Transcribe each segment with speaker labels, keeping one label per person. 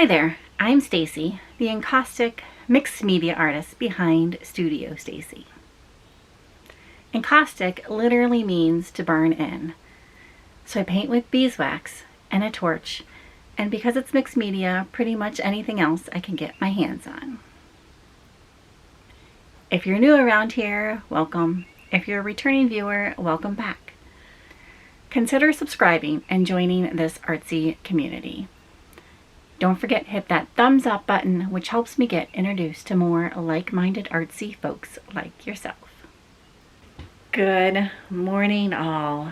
Speaker 1: Hi there, I'm Stacy, the encaustic mixed media artist behind Studio Stacy. Encaustic literally means to burn in. So I paint with beeswax and a torch, and because it's mixed media, pretty much anything else I can get my hands on. If you're new around here, welcome. If you're a returning viewer, welcome back. Consider subscribing and joining this artsy community. Don't forget to hit that thumbs up button, which helps me get introduced to more like-minded artsy folks like yourself. Good morning all.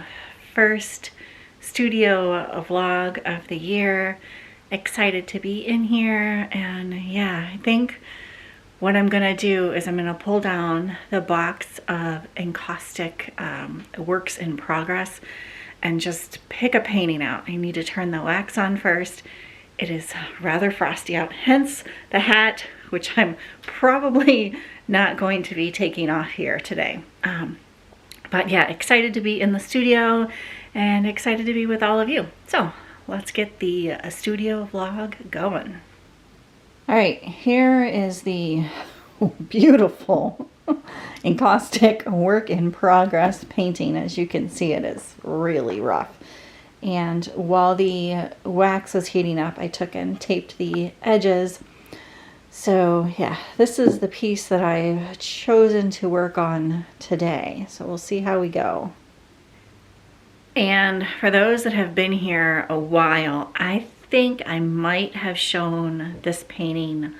Speaker 1: First studio vlog of the year. Excited to be in here, and yeah, I think what I'm gonna do is I'm gonna pull down the box of encaustic works in progress and just pick a painting out. I need to turn the wax on first. It is rather frosty out, hence the hat, which I'm probably not going to be taking off here today. But yeah, excited to be in the studio and excited to be with all of you. So let's get the studio vlog going. All right, here is the beautiful encaustic work in progress painting. As you can see, it is really rough. And while the wax was heating up, I took and taped the edges. So yeah, this is the piece that I've chosen to work on today. So we'll see how we go. And for those that have been here a while, I think I might have shown this painting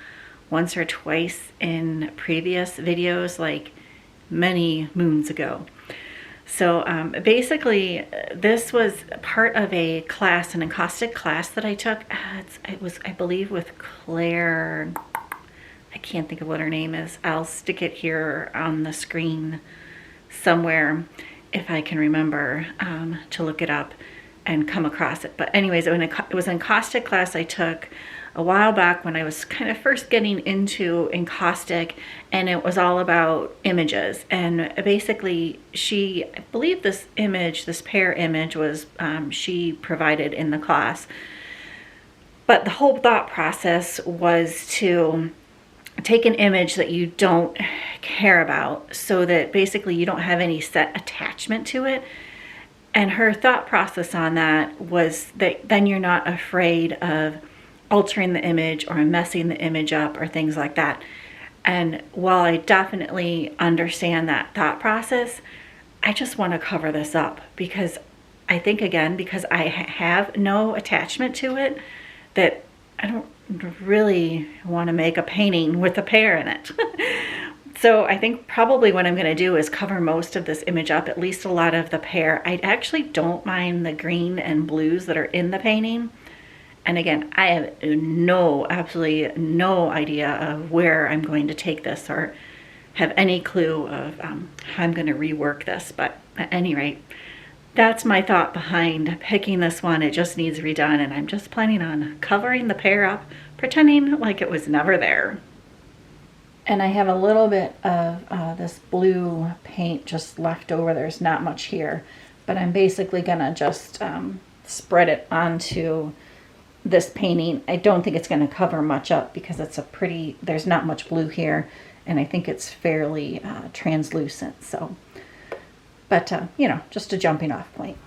Speaker 1: once or twice in previous videos, like many moons ago. So basically, this was part of a class, an encaustic class that I took. It was, I believe, with Claire. I can't think of what her name is. I'll stick it here on the screen somewhere if I can remember to look it up and come across it. But anyways, it was an encaustic class I took a while back when I was kind of first getting into encaustic, and it was all about images. And basically I believe this image, this pear image was, she provided in the class. But the whole thought process was to take an image that you don't care about so that basically you don't have any set attachment to it. And her thought process on that was that then you're not afraid of altering the image or messing the image up or things like that. And while I definitely understand that thought process, I just want to cover this up because I think, again, because I have no attachment to it, that I don't really want to make a painting with a pear in it. So I think probably what I'm going to do is cover most of this image up, at least a lot of the pear. I actually don't mind the green and blues that are in the painting. And again, I have absolutely no idea of where I'm going to take this or have any clue of how I'm going to rework this. But at any rate, that's my thought behind picking this one. It just needs redone, and I'm just planning on covering the pear up, pretending like it was never there. And I have a little bit of this blue paint just left over. There's not much here, but I'm basically gonna just spread it onto this painting. I don't think it's going to cover much up because it's there's not much blue here, and I think it's fairly translucent. So, but you know, just a jumping off point.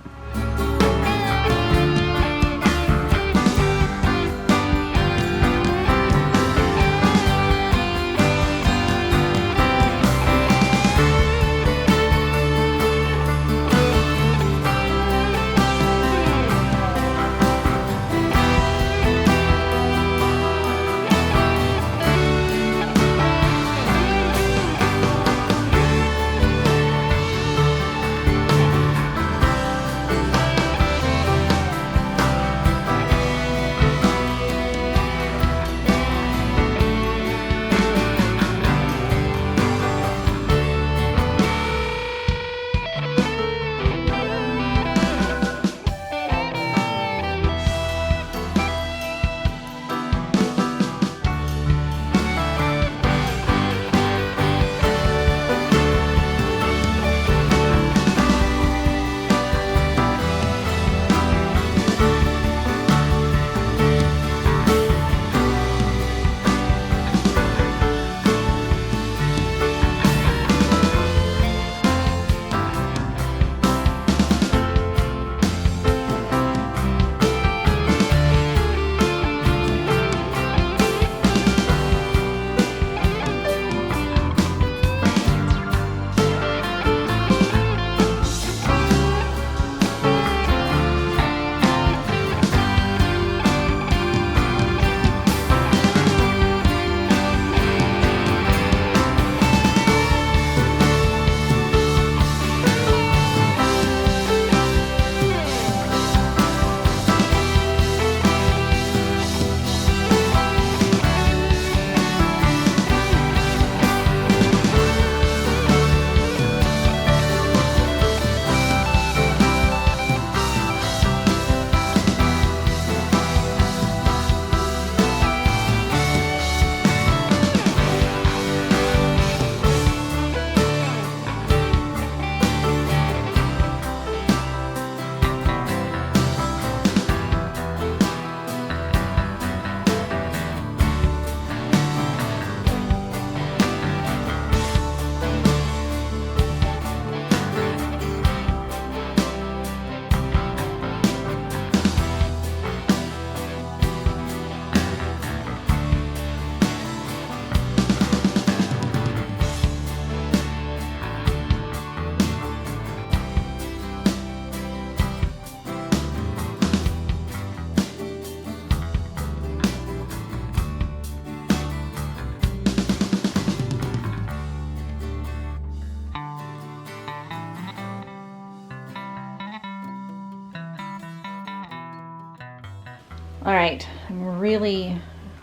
Speaker 1: All right, I'm really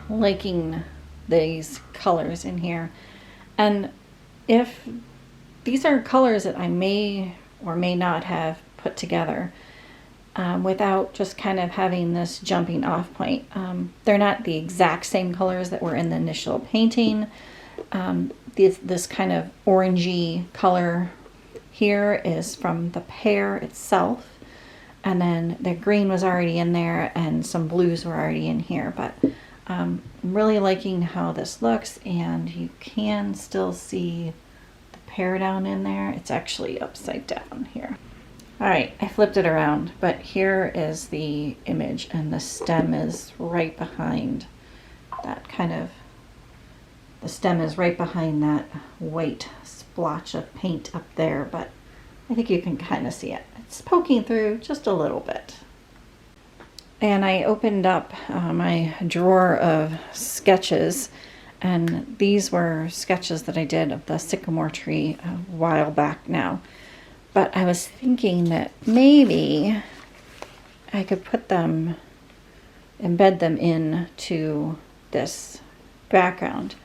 Speaker 1: liking these colors in here. And if these are colors that I may or may not have put together without just kind of having this jumping off point. They're not the exact same colors that were in the initial painting. This kind of orangey color here is from the pear itself. And then the green was already in there and some blues were already in here. But I'm really liking how this looks, and you can still see the pear down in there. It's actually upside down here. All right, I flipped it around, but here is the image, and the stem is right behind that the stem is right behind that white splotch of paint up there, but I think you can kind of see it. It's poking through just a little bit. And I opened up my drawer of sketches, and these were sketches that I did of the sycamore tree a while back now. But I was thinking that maybe I could put them, embed them into this background.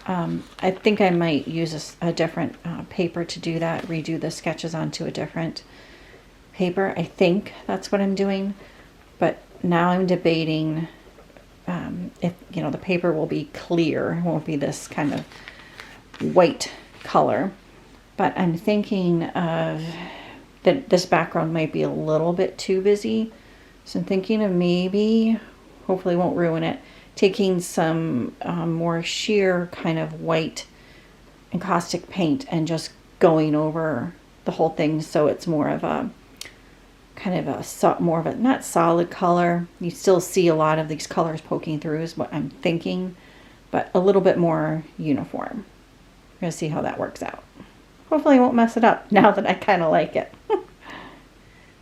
Speaker 1: I think I might use a different paper to do that, redo the sketches onto a different paper. I think that's what I'm doing. But now I'm debating if, the paper will be clear, it won't be this kind of white color. But I'm thinking of that this background might be a little bit too busy. So I'm thinking of maybe, hopefully won't ruin it, taking some more sheer kind of white encaustic paint and just going over the whole thing so it's more of a more of a not solid color. You still see a lot of these colors poking through is what I'm thinking, but a little bit more uniform. We're gonna see how that works out. Hopefully I won't mess it up now that I kind of like it.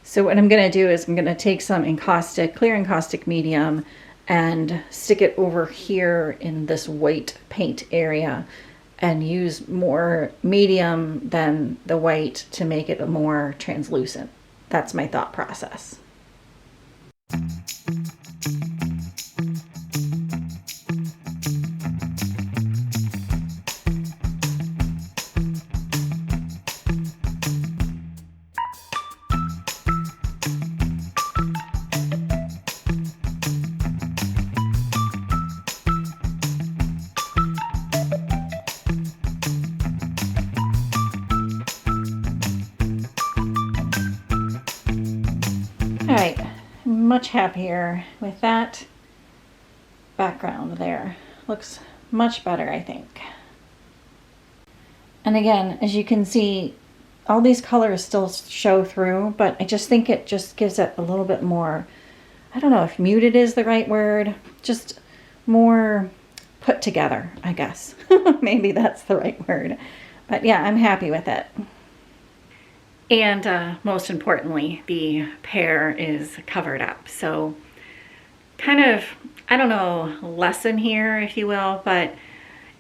Speaker 1: So what I'm gonna do is I'm gonna take some clear encaustic medium and stick it over here in this white paint area and use more medium than the white to make it more translucent. That's my thought process. All right, much happier with that background there. Looks much better, I think. And again, as you can see, all these colors still show through, but I just think it just gives it a little bit more, I don't know if muted is the right word, just more put together, I guess. Maybe that's the right word. But yeah, I'm happy with it. And most importantly, the pear is covered up. So kind of, I don't know, lesson here, if you will, but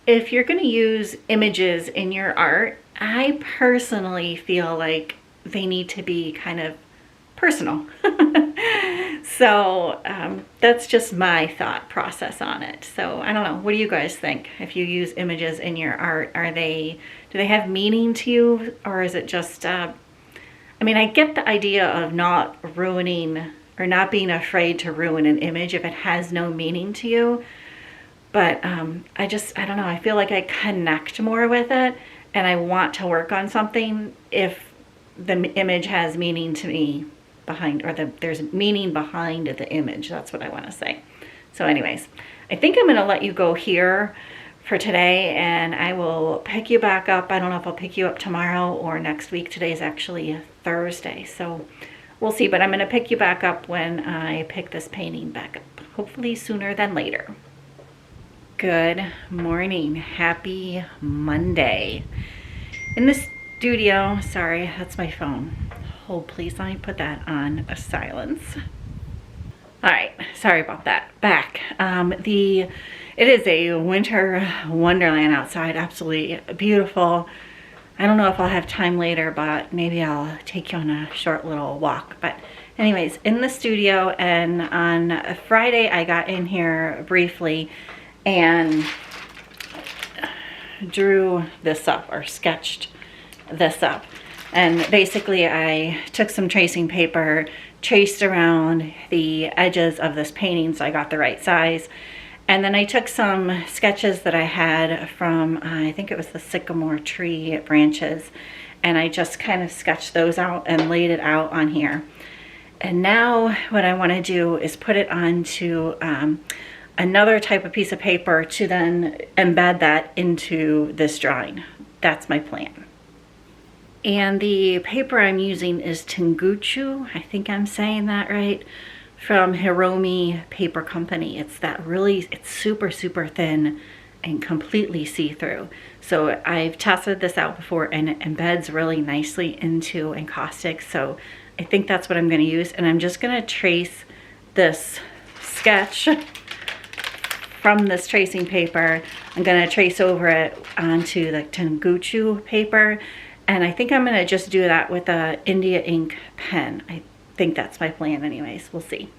Speaker 1: if you're going to use images in your art, I personally feel like they need to be kind of personal. So that's just my thought process on it. So I don't know, what do you guys think? If you use images in your art, do they have meaning to you, or is it just I mean, I get the idea of not ruining or not being afraid to ruin an image if it has no meaning to you. But I don't know, I feel like I connect more with it and I want to work on something if the image has meaning to me behind, or there's meaning behind the image. That's what I want to say. So anyways, I think I'm going to let you go here for today, and I will pick you back up. I don't know if I'll pick you up tomorrow or next week. Today is actually Thursday, so we'll see, but I'm going to pick you back up when I pick this painting back up, hopefully sooner than later. Good morning. Happy Monday. In the studio, sorry, that's my phone. Hold please, let me put that on silence. All right, sorry about that. Back. It is a winter wonderland outside, absolutely beautiful. I don't know if I'll have time later, but maybe I'll take you on a short little walk. But anyways, in the studio, and on a Friday I got in here briefly and drew this up, or sketched this up. And basically I took some tracing paper, traced around the edges of this painting so I got the right size. And then I took some sketches that I had from, I think it was the sycamore tree branches, and I just kind of sketched those out and laid it out on here. And now what I want to do is put it onto another type of piece of paper to then embed that into this drawing. That's my plan. And the paper I'm using is Tenguchu, I think I'm saying that right, from Hiromi Paper Company. It's super, super thin and completely see-through. So I've tested this out before and it embeds really nicely into encaustic. So I think that's what I'm going to use. And I'm just going to trace this sketch from this tracing paper. I'm going to trace over it onto the Tenguchu paper. And I think I'm going to just do that with a India ink pen. I think that's my plan anyways. We'll see.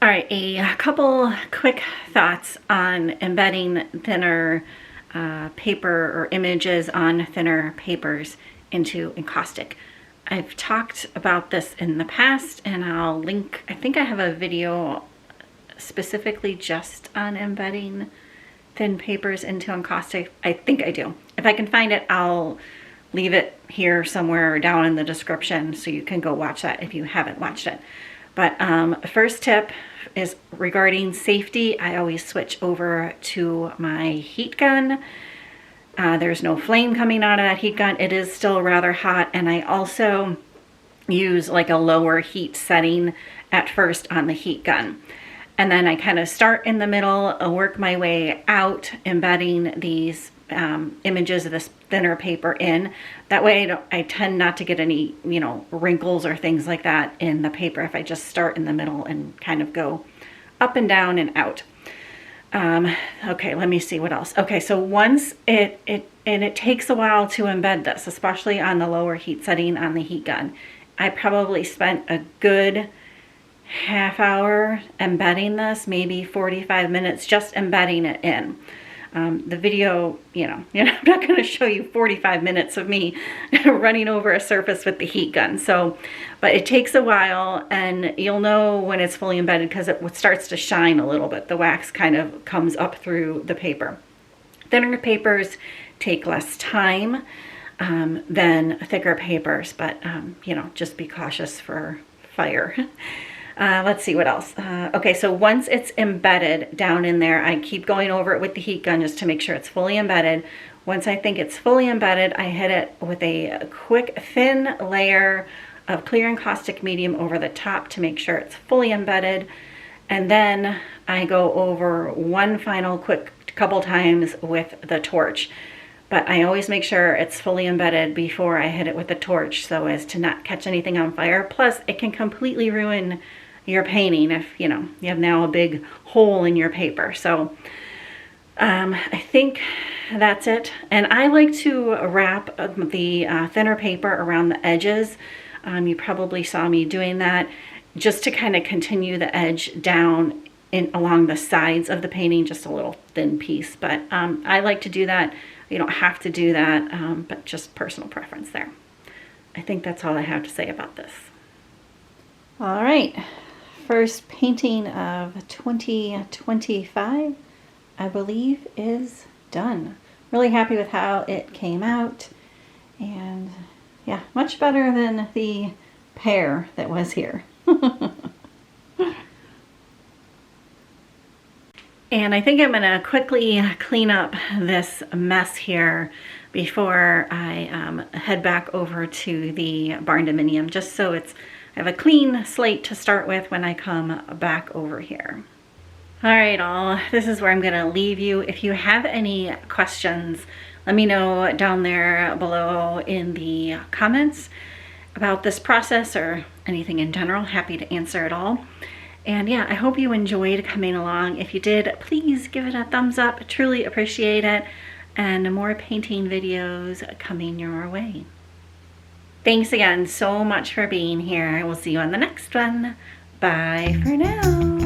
Speaker 1: All right, a couple quick thoughts on embedding thinner paper or images on thinner papers into encaustic. I've talked about this in the past, and I'll link, I think I have a video specifically just on embedding thin papers into encaustic. I think I do. If I can find it, I'll leave it here somewhere down in the description so you can go watch that if you haven't watched it. But first tip is regarding safety. I always switch over to my heat gun. There's no flame coming out of that heat gun. It is still rather hot, and I also use like a lower heat setting at first on the heat gun. And then I kind of start in the middle, work my way out, embedding these images of this thinner paper in. That way I tend not to get any, wrinkles or things like that in the paper if I just start in the middle and kind of go up and down and out. Okay, let me see what else. Okay, so once it takes a while to embed this, especially on the lower heat setting on the heat gun. I probably spent a good half hour embedding this, maybe 45 minutes just embedding it in. The video, I'm not going to show you 45 minutes of me running over a surface with the heat gun. So, but it takes a while, and you'll know when it's fully embedded because it starts to shine a little bit. The wax kind of comes up through the paper. Thinner papers take less time than thicker papers, but, just be cautious for fire. Let's see what else. Okay, so once it's embedded down in there, I keep going over it with the heat gun just to make sure it's fully embedded. Once I think it's fully embedded, I hit it with a quick thin layer of clear encaustic medium over the top to make sure it's fully embedded. And then I go over one final quick couple times with the torch. But I always make sure it's fully embedded before I hit it with the torch so as to not catch anything on fire. Plus, it can completely ruin your painting if, you have now a big hole in your paper. So, I think that's it. And I like to wrap the thinner paper around the edges. You probably saw me doing that just to kind of continue the edge down along the sides of the painting, just a little thin piece. But I like to do that. You don't have to do that, but just personal preference there. I think that's all I have to say about this. All right, first painting of 2025, I believe, is done. Really happy with how it came out, and yeah, much better than the pear that was here. And I think I'm going to quickly clean up this mess here before I head back over to the barn dominium, just so I have a clean slate to start with when I come back over here. All right, all, this is where I'm going to leave you. If you have any questions, let me know down there below in the comments about this process or anything in general. Happy to answer it all. And yeah, I hope you enjoyed coming along. If you did, please give it a thumbs up. Truly appreciate it. And more painting videos coming your way. Thanks again so much for being here. I will see you on the next one. Bye for now.